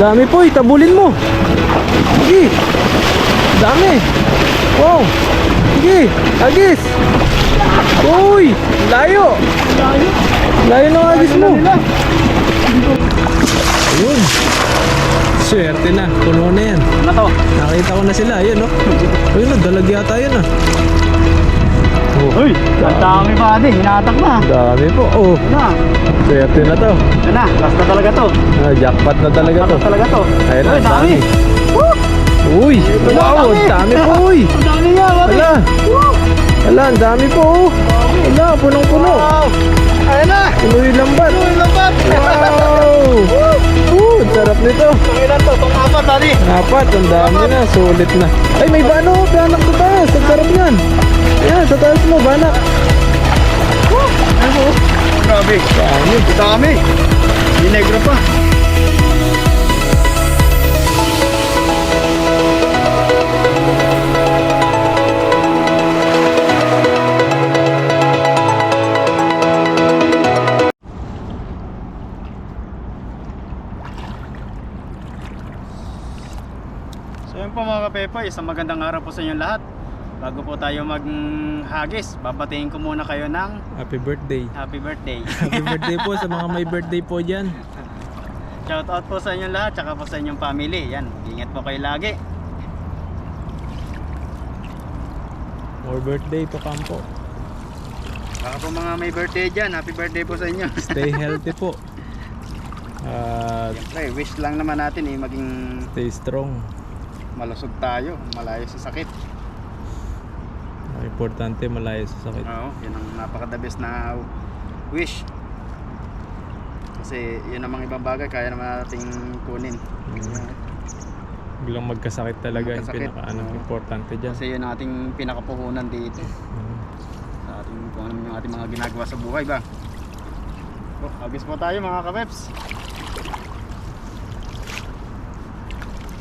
Dami po, itabulin mo. Sige. Dami. Wow. Sige, agis. Uy, layo. Layo ng agis mo. Ayun. Swerte na, puno na yan. Ano to? Nakita ko na sila, ayun no. Ayun no, dalag yata yun ah. Oh, Uy, ang dami pa din, hinatak na. dami po. Oh, Ano na? swerte na to. Ano na? Last na talaga to. Jackpot na talaga to. Last talaga to. Ayun na, Uy, dami. Uy, wow, ang dami po uy. Ang dami nga, pare. Wala. Wala, ang dami po oh. Wala, punong-puno. Wow. Ayun na. Puno yung lambat. Uy, lambat. Wow. Ang sarap nito. Ilan to? Itong apat, tadi. Apat, ang dami na, sulit na. Ay, may bano, banak sa taas. Ang sarap yan. Yan, sa taas mo, banak. Ano? Grabe. Dami. Dami. Dinegro pa. So yun po mga kapepa, isang magandang araw po sa inyo lahat. Bago po tayo maghagis, babatiin ko muna kayo ng Happy birthday. happy birthday. Happy birthday po sa mga may birthday po dyan. Shout out po sa inyong lahat, tsaka po sa inyong family. Yan, ingat po kayo lagi. More birthday to come po. Baka po mga may birthday dyan, happy birthday po sa inyo. Stay healthy po. At Siyempre, wish lang naman natin maging stay strong. malusog tayo, malayo sa sakit. Ang importante malayo sa sakit. Oo, yun ang napaka-the best na wish. Kasi yun namang ibang bagay kaya naman nating kunin. Biglang magkasakit talaga yung Magkasakit. pinaka Oo. importante dyan. Kasi yun ang ating pinakapuhunan dito. Sa ating kung ano yung ating mga ginagawa sa buhay ba. Oh, agis po tayo mga kapeps.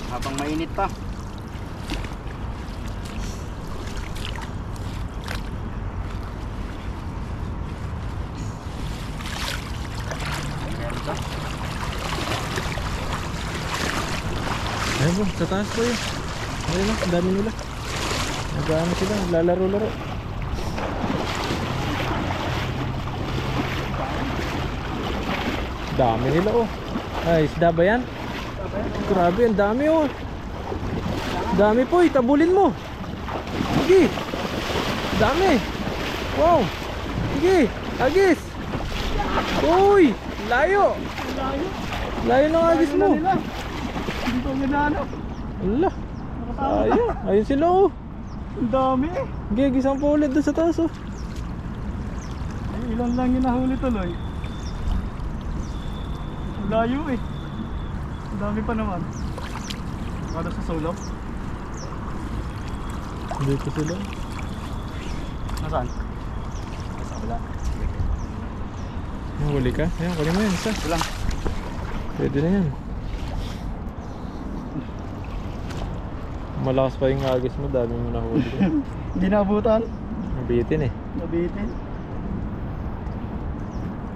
Habang mainit pa. Meron ka? Ayun po, sa taas po yun. Ayun na, ang dami nila. Nag-ano sila, naglalaro-laro. Dami nila oh. Ay, isda ba yan? Grabe, ang dami oh. Dami po, itabulin mo. Sige. Dami. Wow. Sige, agis. Uy, layo. Layo ng agis mo. Hindi ko ginano. Ala. Ayun, ayun sila oh. Ang dami. Gigisang po ulit doon sa taas oh. Ay, ilan lang yung nahuli tuloy. Ang layo eh. Ang dami pa naman. Kada sa sulok. Dito sila. Nasaan? Nasa wala. Huli ka? Ayan, kunin mo yan isa. Ito lang. Pwede na yan. Malakas pa yung agis mo, dami mo nahuli. Hindi naabutan. Nabitin eh. Nabitin.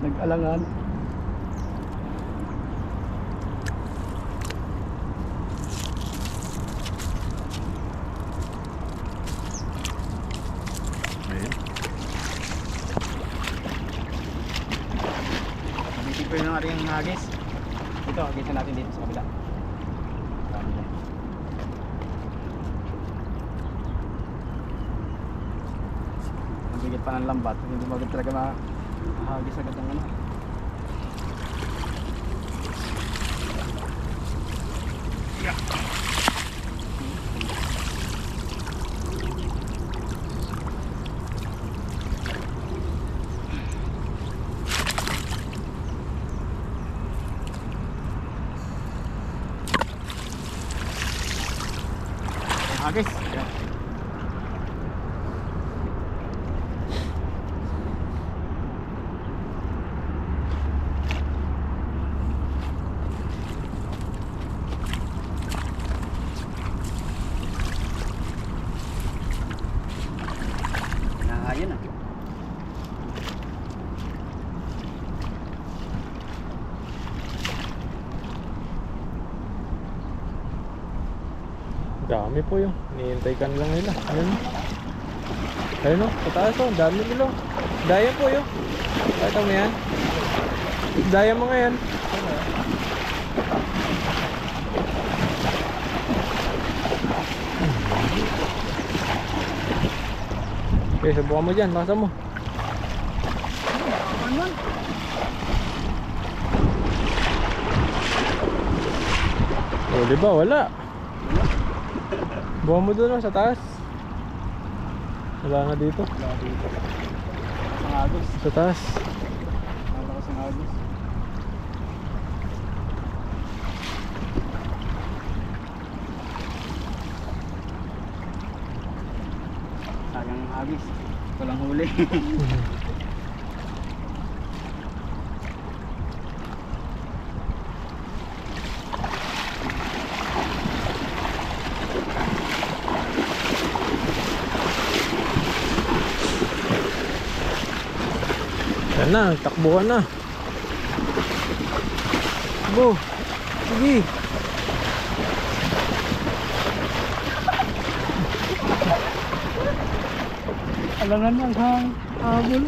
Nag-alangan. Ayun. Nabitin ko yung ating hagis. Ito, hagisan natin dito sa kabila. Dami na. Mabigat pa ng lambat. Hindi magad talaga mahagis agad ang ano. Hagis. Yan. Ayun na. Dami po yung hinihintay ka lang nila. Ayun. Ayun o, sa taas o, dami nila. Daya po yun. Pakita mo yan. Daya mga yan. Okay, subukan mo dyan, lakasan mo. O, diba? Wala. Buha mo doon sa taas. Wala nga dito. Wala dito. Ang agos. Sa taas. Malakas ang agos. Sayang ang agos. Walang huli. Yan na, takbuhan na. Go. Sige. Alangan lang hang habol.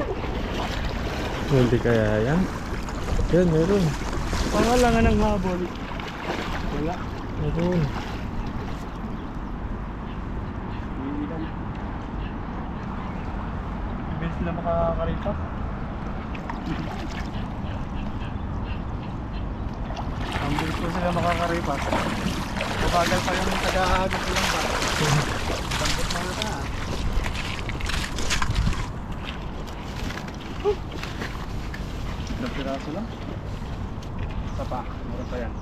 Hindi kaya yan. Yan, meron. Pangalangan ng habol. Wala. Meron. Ibig sila makakaripas. Ang bilis po sila makakaripas. Mabagal pa yung taga-agos lang ba? Tampot na ata. Ilang piraso lang? Isa pa, meron pa yan.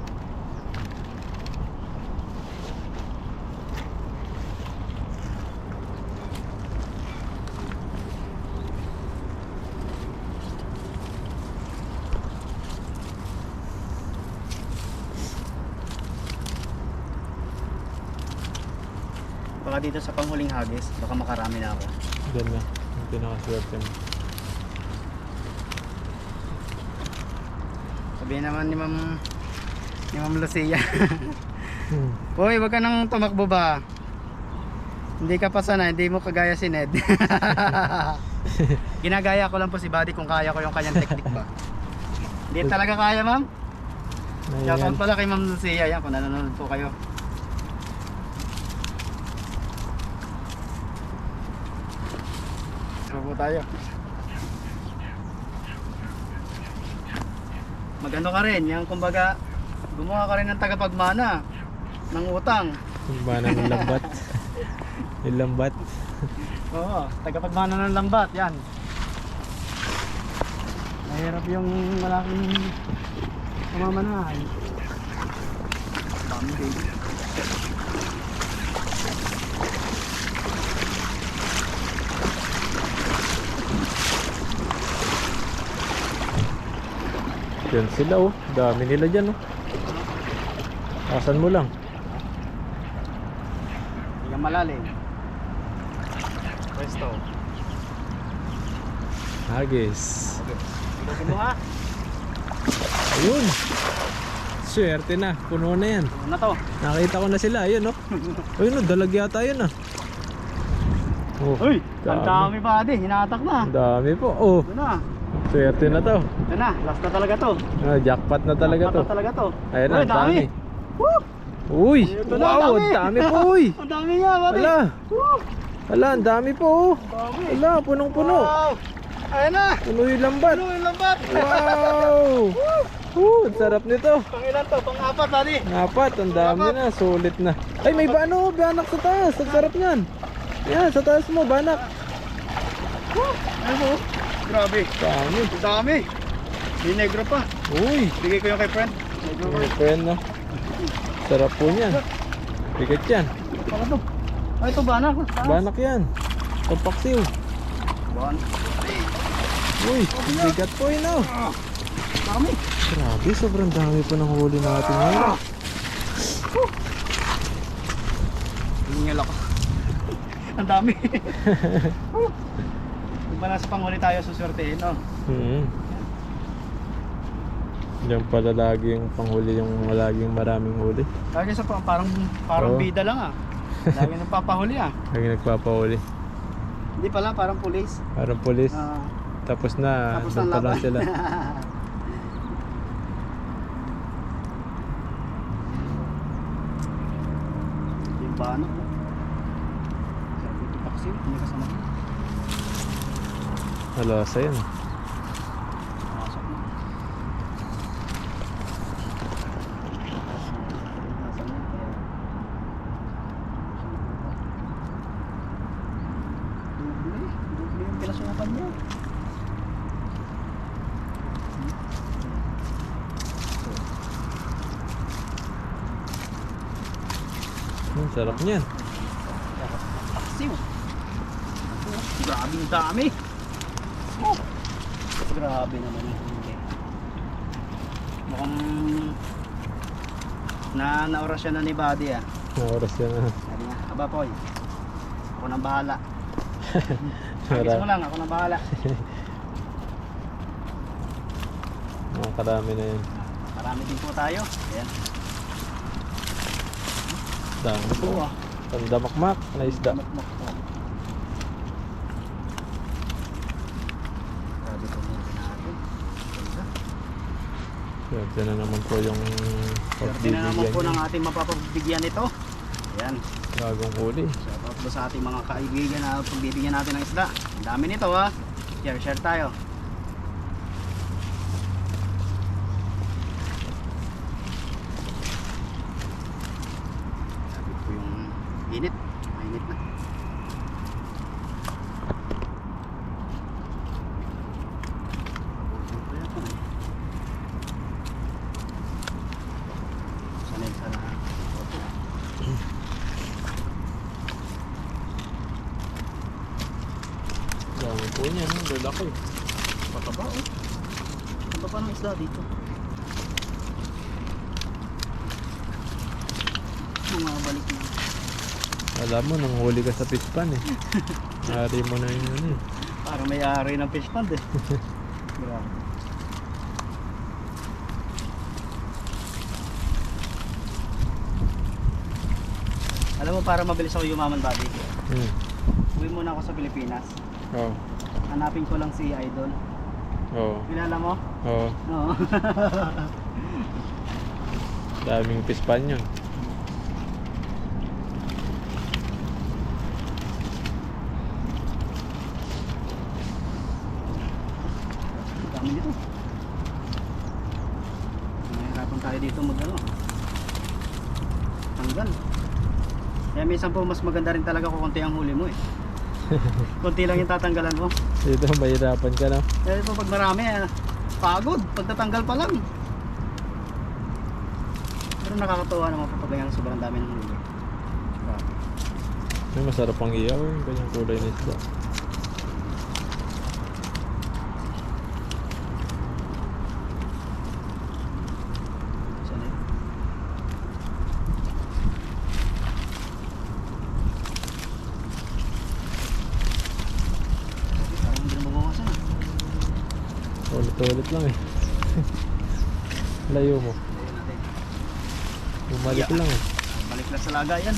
Baka dito sa panghuling hagis, baka makarami na ako. Yan na. Yung pinakaswerte mo. Sabihin naman ni Ma'am Lucia. Hoy, wag ka nang tumakbo ba? Hindi ka pa sana, hindi mo kagaya si Ned. Ginagaya ko lang po si Buddy kung kaya ko yung kanyang technique ba. Hindi talaga kaya, ma'am. Shoutout pala kay Ma'am Lucia, yan, kung nanonood po kayo. Po tayo. Magano ka rin, yung kumbaga gumawa ka rin ng tagapagmana ng utang. Mana ng lambat. Yung lambat. Oo, tagapagmana ng lambat, yan. Mahirap yung malaking pamamanahan. Dami baby. Yan sila oh. Dami nila dyan oh. Asan mo lang? Hindi ka malalim. Pwesto. Hagis. Ilogin mo ha. Ayun. Swerte na. Puno na yan. Ano na to? Nakita ko na sila. Ayun oh. Ayun oh. Dalag yata yun ah. Oh, Uy! Ang dami pa din. Hinatak na. Ang dami po. Oh. Ito na. Swerte na to. Ito na. Last na talaga to. Ah, jackpot na talaga to. Jackpot na talaga to. Ayun na. Uy, Ang dami. Woo! Uy. Ito na, Wow. Ang dami po uy. Ang dami nga pare. Wala. Woo! Wala. Ang dami po oh. Dami. Wala. Punong-puno. Wow! Ayan na. Puno yung lambat. Ano yung lambat? Wow. Ang sarap nito. Pangilan to? Pang-apat pare. Apat, ang dami na, sulit na. Ay, may bano, banak sa taas. Ang sarap niyan. Yan, sa taas mo, banak. Ano mo? Grabe. Dami. Ang dami. May negro pa. Uy, Bigay ko yung kay friend. Negro pa. may friend na. Sarap po niyan. Bigat yan. Ano to? Ay, ito ba na? Banak yan. Pampaksiw. Ban. Uy, bigat po yun oh. Dami. Grabe, sobrang dami po ng huli natin ngayon. Hingal ako. Ang dami. Kung ba nasa panghuli tayo, suswertehin, no? Diyan pala lagi yung panghuli yung laging maraming huli. Lagi sa parang Oo. bida lang ah. Lagi nagpapahuli ah. Lagi nagpapahuli. Hindi pala, parang pulis. Parang polis. Ah, Tapos na, tapos doon ang pa lang laban. sila. Yung bano. Sabi ko paksiw, hindi kasama. Alasa yan. Pasok na. Nasaan yan? Kaya... Dubli yung pinasukan niya. Sarap niyan. Paksiw. Grabe yung dami. Oh. Grabe naman yung huli. Mukhang naorasyon na ni Buddy ah. Na oras yan na. Sabi niya, aba Poy, ako nang bahala. Agis mo lang, ako nang bahala. Karami na yan. Marami din po tayo. Ayan. Dami po. Oo ah. Tandamakmak na isda. Makmak po. Grabe po muna natin. Ganda. Swerte na naman po yung Swerte na naman po pagbibigyan ng niya. ating mapapagbigyan ito. Ayan. Bagong huli. Shout out po sa ating mga kaibigan na pagbibigyan natin ng isda. Ang dami nito ha. Share tayo. Sabi po yung init. Mainit na. Abutin ko yan po eh. Sanay sa opo. Dami po niyan. Lalaki. Pataba oh. Ano pa ng isda dito? Bumabalik na. Alam mo, nang huli ka sa fish pan eh. Ari mo na yung ano eh. Parang may ari ng fish pond eh. Grabe. Alam mo, para mabilis ako yumaman, buddy. Uwi muna ako sa Pilipinas. Oo. Hanapin ko lang si Idol. Oo. Kilala mo? Oo. Oo. Daming fish pan yun. Dami dito. Nahihirapan tayo dito mag-ano. Tanggal. Kaya minsan po mas maganda rin talaga kung konti ang huli mo eh. Konti lang yung tatanggalan mo. Dito, mahirapan ka na. Kaya po pag marami, pagod. Pag natanggal pa lang. Pero nakakatuwa naman po pag ganyan sobrang dami ng huli. Grabe. May masarap pang iyaw eh. Ganyang kulay na isda. Saan yun? Parang hindi na mabawasan ah. Ulit-ulit lang eh. Layo mo. Ayun natin. Bumalik Yeah. lang eh. Balik lang sa lagayan.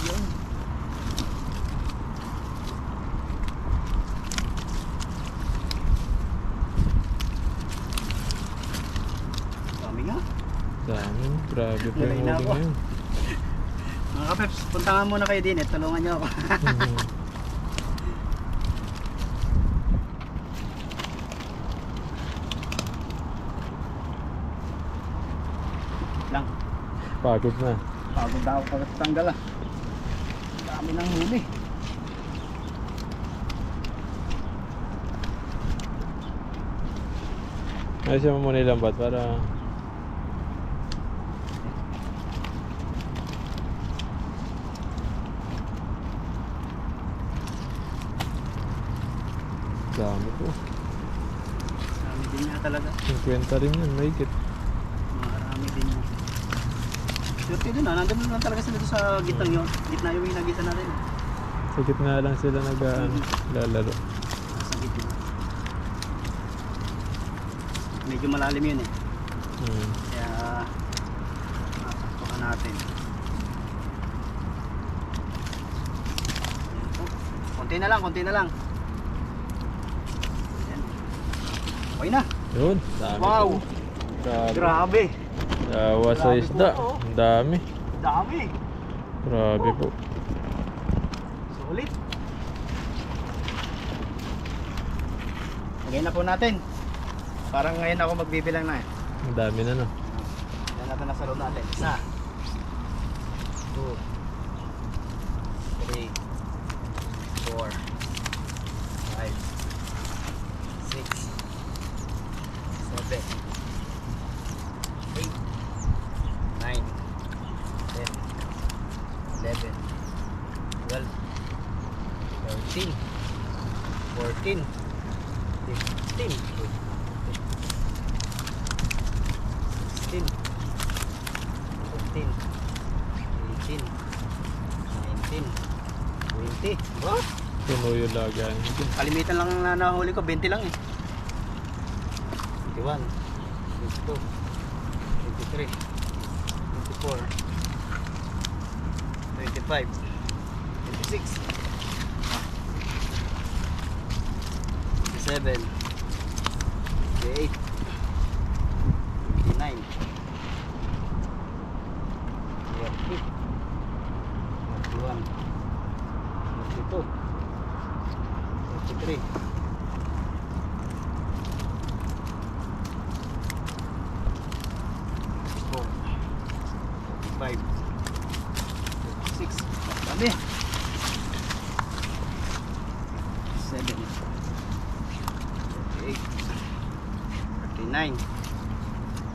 Yun. Dami nga. Dami. Grabe pa Lalay yung na huli ako. ngayon. Mga kapeps, puntangan muna kayo din eh. Tulungan nyo ako. Mhm. Lang. Pagod na. Pagod na ako pagkatanggal ah. Dami ng huli. Ayusin mo muna ilang bat para dami po. Dami din nga talaga. 50 rin yan, mahigit. Marami din nga. Swerte dun nandun lang talaga sila doon sa gitna yun. Gitna yung hinagisa natin. Sa gitna lang sila naglalaro. Sa gitna. Medyo malalim yun eh. Kaya masaktukan natin. Ayan po. Konti na lang, konti na lang. Ayan. Okay na. Yun, dami Wow. po. Grabe. Grabe. Dawa sa Grabe isda. po, oh. Ang dami. Dami. Grabe po. Sulit. Lagay na po natin. Parang ngayon ako magbibilang na eh. Ang dami na no. Yan natin nasa loob natin. Isa. 2 3 4 5 6 7 8 9 10 11 12 13 14 15 16 17 18 19 20. Ba? Puno yung lagan. Kalimitan lang na nahuli ko, 20 lang eh. 21, 22, 23, 24, 25, 26, 27, 28, 29, 30, 31, 32, 33, 5, 6, dami. 7, 38, 39,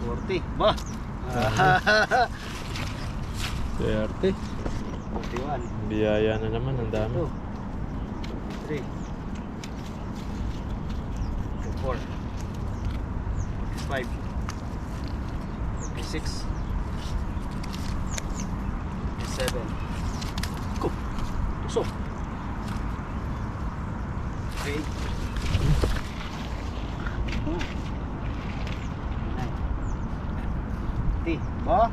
40. Bah! 30. 41, Biyaya na naman. Ang dami. 3, 4, 5, 56, 7, go, tusok, 8, 9, 50, ba?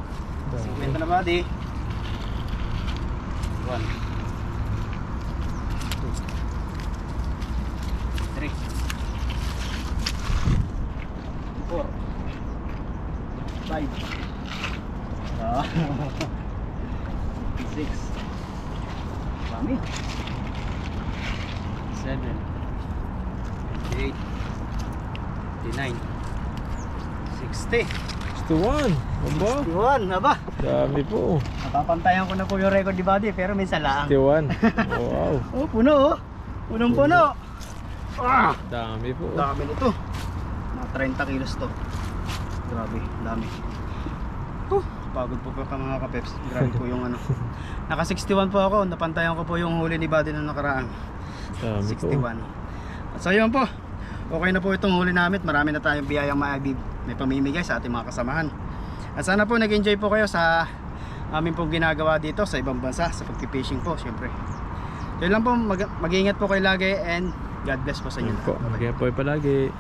50 na ba di? 1, 2, 3, 4, 5, 6, dami, 7, 8, 59, 60, 61. Aba. 61, aba. Dami po. Napapantayan ko na po yung record ni Buddy pero minsan lang. 61. Wow. Oh, puno oh. Punong puno. Ah, Dami po. dami nito. Mga 30 kilos to. Grabe, dami. Pagod po pa mga kapeps. Grabe po yung ano. Naka 61 po ako. Napantayan ko po yung huli ni Buddy na nakaraan. Dami po. 61. At so yun po. Okay na po itong huli namin. Marami na tayong biyayang may pamimigay sa ating mga kasamahan. At sana po nag-enjoy po kayo sa amin pong ginagawa dito sa ibang bansa sa pag-fishing po syempre. Yun lang po, mag-iingat po kayo lagi and God bless po sa inyo. Yun po. Magiging po palagi.